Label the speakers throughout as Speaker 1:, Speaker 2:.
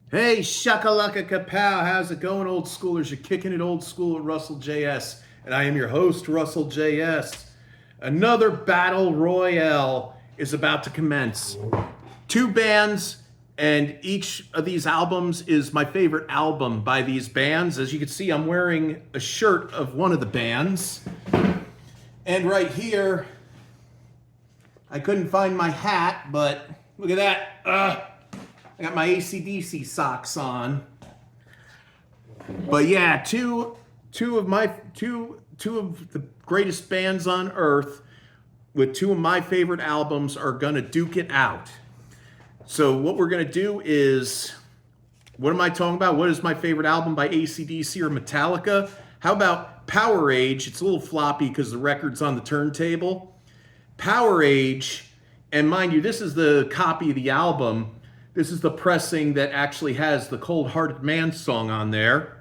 Speaker 1: Hey, shakalaka kapow, how's it going, old schoolers? You're kicking it old school with Russell JS, and I am your host, Russell JS. Another battle royale is about to commence. Two bands, and each of these albums is my favorite album by these bands. As you can see, I'm wearing a shirt of one of the bands. And right here, I couldn't find my hat, but look at that. I got my AC/DC socks on. But yeah, two of the greatest bands on earth with two of my favorite albums are gonna duke it out. So what we're gonna do is, what am I talking about? What is my favorite album by AC/DC or Metallica? How about Powerage? It's a little floppy because the record's on the turntable. Powerage, and mind you, this is the copy of the album. This is the pressing that actually has the Cold Hearted Man song on there.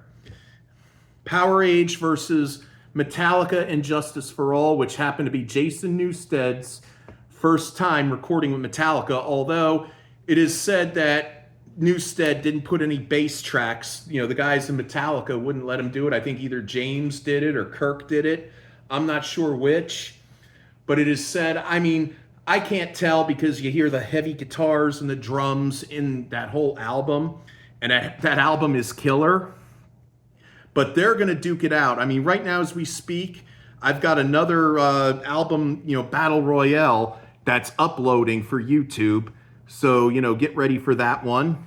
Speaker 1: Powerage versus Metallica and Justice for All, which happened to be Jason Newsted's first time recording with Metallica, although it is said that Newsted didn't put any bass tracks. You know, the guys in Metallica wouldn't let him do it. I think either James did it or Kirk did it. I'm not sure which, but it is said, I mean, I can't tell because you hear the heavy guitars and the drums in that whole album, and that album is killer. But they're going to duke it out. I mean, right now as we speak, I've got another album, Battle Royale that's uploading for YouTube. So, get ready for that one.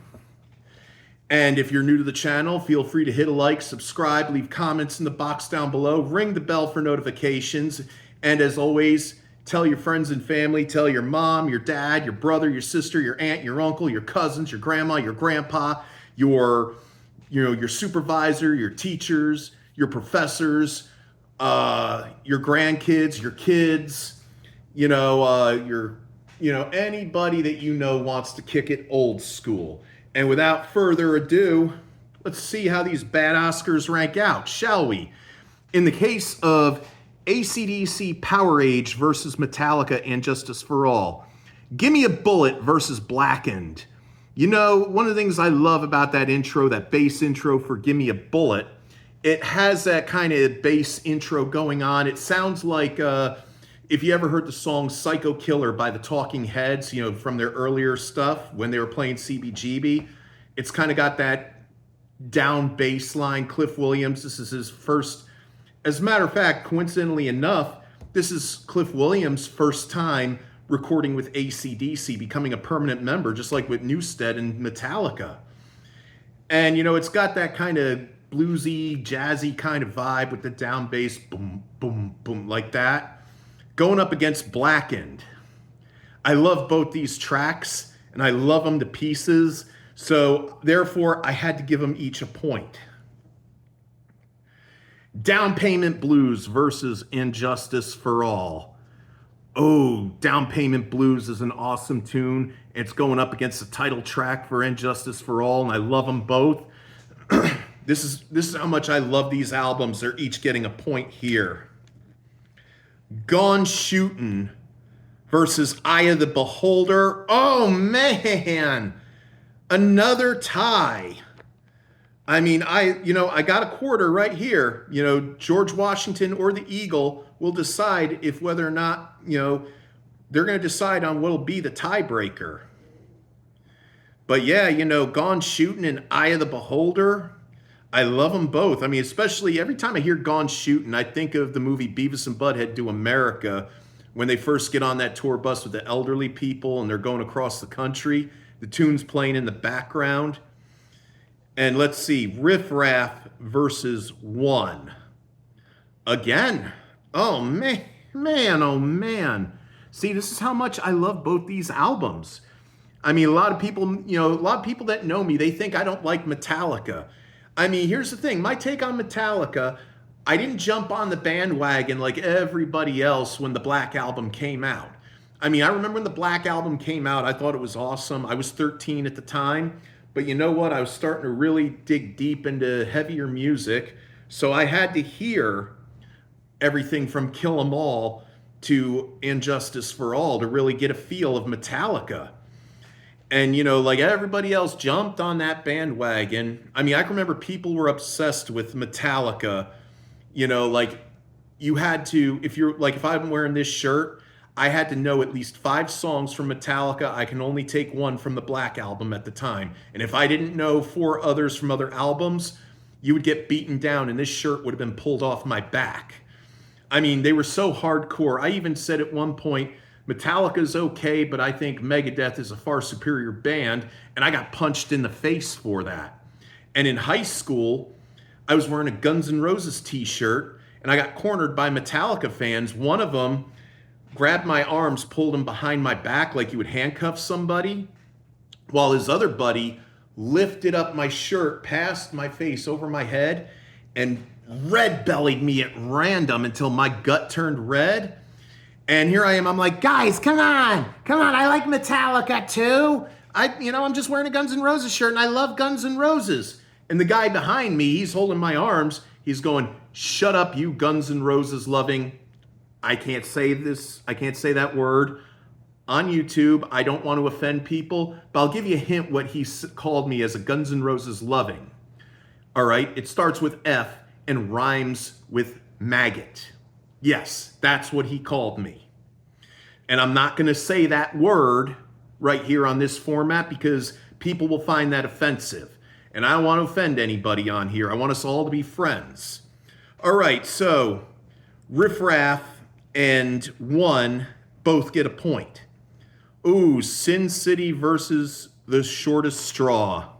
Speaker 1: And if you're new to the channel, feel free to hit a like, subscribe, leave comments in the box down below, ring the bell for notifications. And as always, tell your friends and family, tell your mom, your dad, your brother, your sister, your aunt, your uncle, your cousins, your grandma, your grandpa, your supervisor, your teachers, your professors, your grandkids, your kids, anybody that wants to kick it old school. And without further ado, let's see how these bad Oscars rank out, shall we? In the case of AC/DC Powerage versus Metallica and Justice for All, Gimme a Bullet versus Blackened. One of the things I love about that intro, that bass intro for Gimme a Bullet, it has that kind of bass intro going on. It sounds like, if you ever heard the song Psycho Killer by the Talking Heads, from their earlier stuff when they were playing CBGB, it's kind of got that down bass line. Cliff Williams, this is his first. As a matter of fact, coincidentally enough, this is Cliff Williams' first time recording with AC/DC, becoming a permanent member, just like with Newsted and Metallica. And, it's got that kind of bluesy, jazzy kind of vibe with the down bass, boom, boom, boom, like that, going up against Blackened. I love both these tracks, and I love them to pieces, so therefore I had to give them each a point. Down Payment Blues versus Injustice for All. Oh, Down Payment Blues is an awesome tune. It's going up against the title track for Injustice for All, and I love them both. This is how much I love these albums. They're each getting a point here. Gone Shootin' versus Eye of the Beholder. Oh, man. Another tie. I mean, I got a quarter right here. George Washington or the Eagle will decide if whether or not, they're going to decide on what'll be the tiebreaker. But yeah, Gone Shootin' and Eye of the Beholder, I love them both. I mean, especially every time I hear Gone Shootin', I think of the movie Beavis and Butthead Do America when they first get on that tour bus with the elderly people and they're going across the country. The tune's playing in the background. And let's see, Riff Raff versus One. Again. Oh, man, oh, man. See, this is how much I love both these albums. I mean, a lot of people that know me, they think I don't like Metallica. I mean, here's the thing. My take on Metallica, I didn't jump on the bandwagon like everybody else when the Black Album came out. I mean, I remember when the Black Album came out, I thought it was awesome. I was 13 at the time. But you know what? I was starting to really dig deep into heavier music. So I had to hear everything from Kill 'Em All to Injustice for All to really get a feel of Metallica. And, like everybody else jumped on that bandwagon. I mean, I can remember people were obsessed with Metallica. Like you had to, if I'm wearing this shirt, I had to know at least 5 songs from Metallica. I can only take one from the Black Album at the time. And if I didn't know 4 others from other albums, you would get beaten down and this shirt would have been pulled off my back. I mean, they were so hardcore. I even said at one point, Metallica's okay, but I think Megadeth is a far superior band, and I got punched in the face for that. And in high school, I was wearing a Guns N' Roses t-shirt, and I got cornered by Metallica fans. One of them grabbed my arms, pulled them behind my back like you would handcuff somebody, while his other buddy lifted up my shirt past my face over my head and red bellied me at random until my gut turned red. And here I am, I'm like, guys, come on, I like Metallica too. I'm just wearing a Guns N' Roses shirt and I love Guns N' Roses. And the guy behind me, he's holding my arms, he's going, shut up, you Guns N' Roses loving. I can't say that word on YouTube. I don't want to offend people, but I'll give you a hint what he called me as a Guns N' Roses loving. All right, it starts with F and rhymes with maggot. Yes, that's what he called me. And I'm not going to say that word right here on this format because people will find that offensive. And I don't want to offend anybody on here. I want us all to be friends. All right, so Riff Raff and One both get a point. Ooh, Sin City versus The Shortest Straw.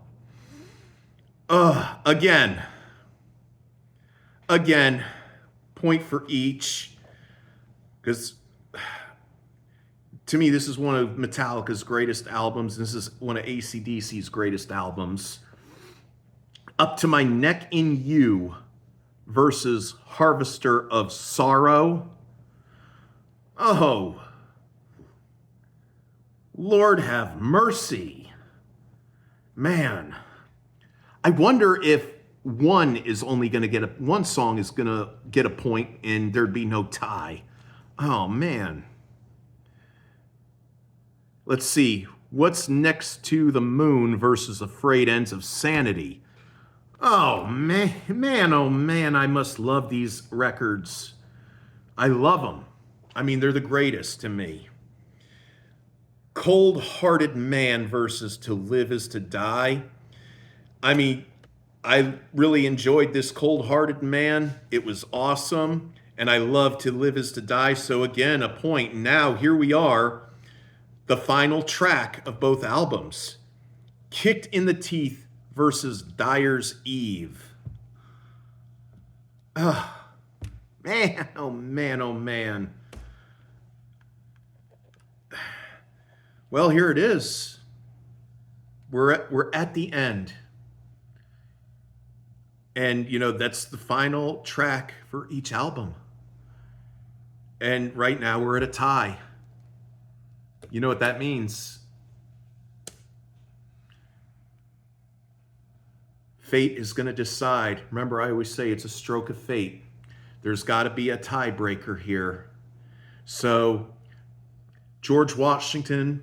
Speaker 1: Again, point for each, because to me, this is one of Metallica's greatest albums. This is one of AC/DC's greatest albums. Up to My Neck in You versus Harvester of Sorrow. Oh, Lord have mercy. Man, I wonder if one song is gonna get a point and there'd be no tie. Oh man. Let's see. What's Next to the Moon versus Afraid Ends of Sanity? Oh man, I must love these records. I love them. I mean, they're the greatest to me. Cold-Hearted Man versus To Live Is to Die. I mean, I really enjoyed this Cold-Hearted Man. It was awesome. And I love To Live Is to Die. So again, a point. Now, here we are. The final track of both albums. Kicked in the Teeth versus Dyer's Eve. Oh, man, oh man, oh man. Well, here it is. We're at the end. And, that's the final track for each album. And right now we're at a tie. You know what that means? Fate is going to decide. Remember, I always say it's a stroke of fate. There's got to be a tiebreaker here. So, George Washington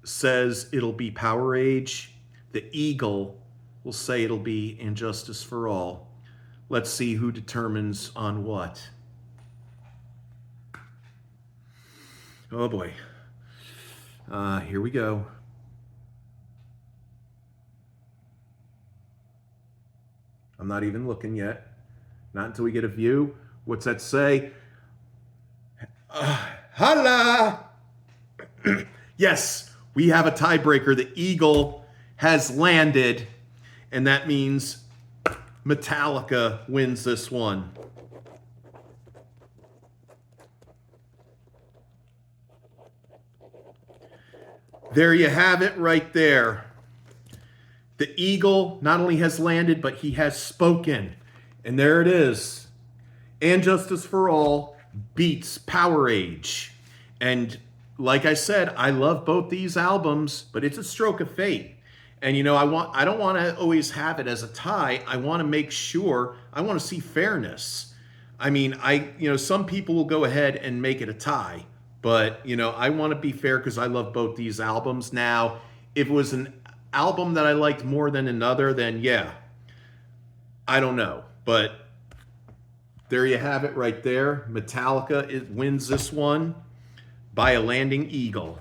Speaker 1: says it'll be Powerage. The Eagle will say it'll be And Justice for All. Let's see who determines on what. Oh boy. Here we go. I'm not even looking yet. Not until we get a view. What's that say? Holla! Yes, we have a tiebreaker. The Eagle has landed, and that means Metallica wins this one. There you have it right there. The Eagle not only has landed, but he has spoken. And there it is. And Justice for All beats Powerage. And like I said, I love both these albums, but it's a stroke of fate. And I don't want to always have it as a tie. I want to make sure, I want to see fairness. I mean, some people will go ahead and make it a tie. But, I want to be fair because I love both these albums. Now, If it was an album that I liked more than another, then yeah, I don't know. But there you have it right there. Metallica wins this one by a landing eagle.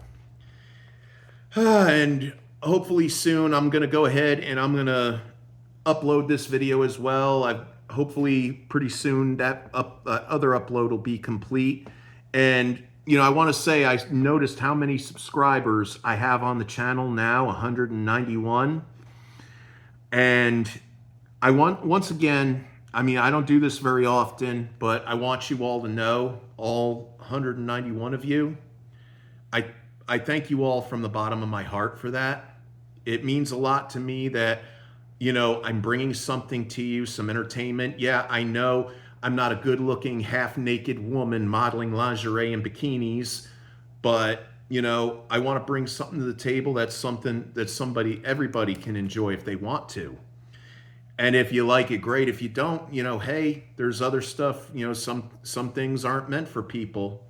Speaker 1: And hopefully soon I'm going to go ahead and I'm going to upload this video as well. Hopefully pretty soon that other upload will be complete. And I want to say I noticed how many subscribers I have on the channel now, 191. And I want, once again, I mean, I don't do this very often, but I want you all to know, all 191 of you, I thank you all from the bottom of my heart for that. It means a lot to me that, I'm bringing something to you, some entertainment. Yeah, I know I'm not a good-looking, half-naked woman modeling lingerie and bikinis, but, I want to bring something to the table that's something that everybody can enjoy if they want to. And if you like it, great. If you don't, hey, there's other stuff, some things aren't meant for people.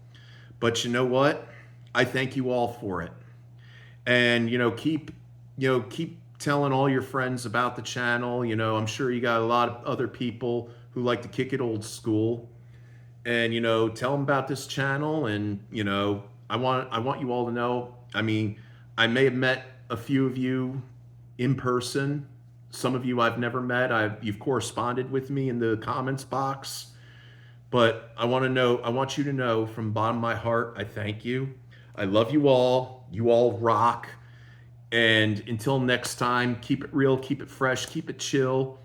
Speaker 1: But you know what? I thank you all for it. And, keep telling all your friends about the channel. I'm sure you got a lot of other people who like to kick it old school. And, tell them about this channel. And, I want you all to know, I mean, I may have met a few of you in person. Some of you I've never met. You've corresponded with me in the comments box. But I want you to know from the bottom of my heart, I thank you. I love you all. You all rock. And until next time, keep it real, keep it fresh, keep it chill.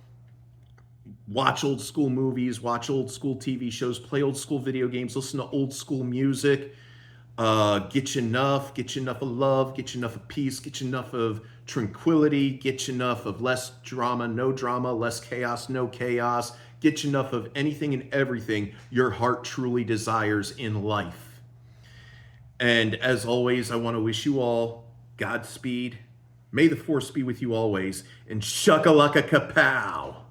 Speaker 1: Watch old school movies, watch old school TV shows, play old school video games, listen to old school music. Get you enough of love, get you enough of peace, get you enough of tranquility, get you enough of less drama, no drama, less chaos, no chaos. Get you enough of anything and everything your heart truly desires in life. And as always, I want to wish you all Godspeed. May the force be with you always. And shakalaka kapow.